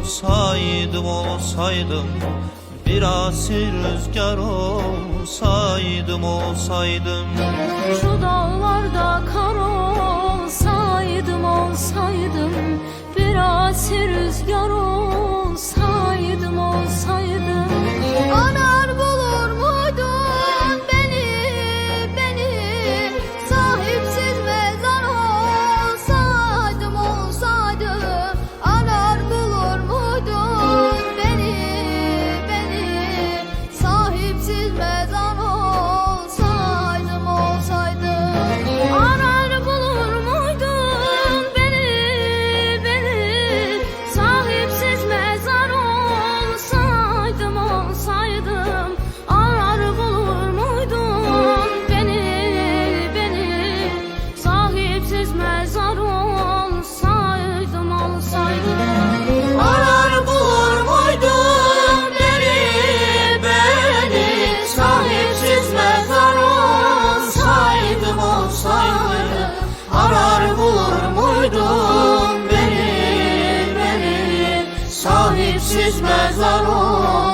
olsaydım, bir asi rüzgar olsaydım. Şu dağlarda kar olsaydım, bir asi rüzgar olsaydım. Anar bulur muydun beni, sahipsiz mezar olsaydım. Anar bulur muydun beni, sahipsiz mezar olsaydım. Arar bulur muydun beni, sahipsiz mezar olsaydım. Arar bulur muydun beni, sahipsiz mezar olsaydım. Arar bulur muydun beni, sahipsiz mezar olsaydım. Arar bulur muydun beni, sahipsiz mezar olsaydım.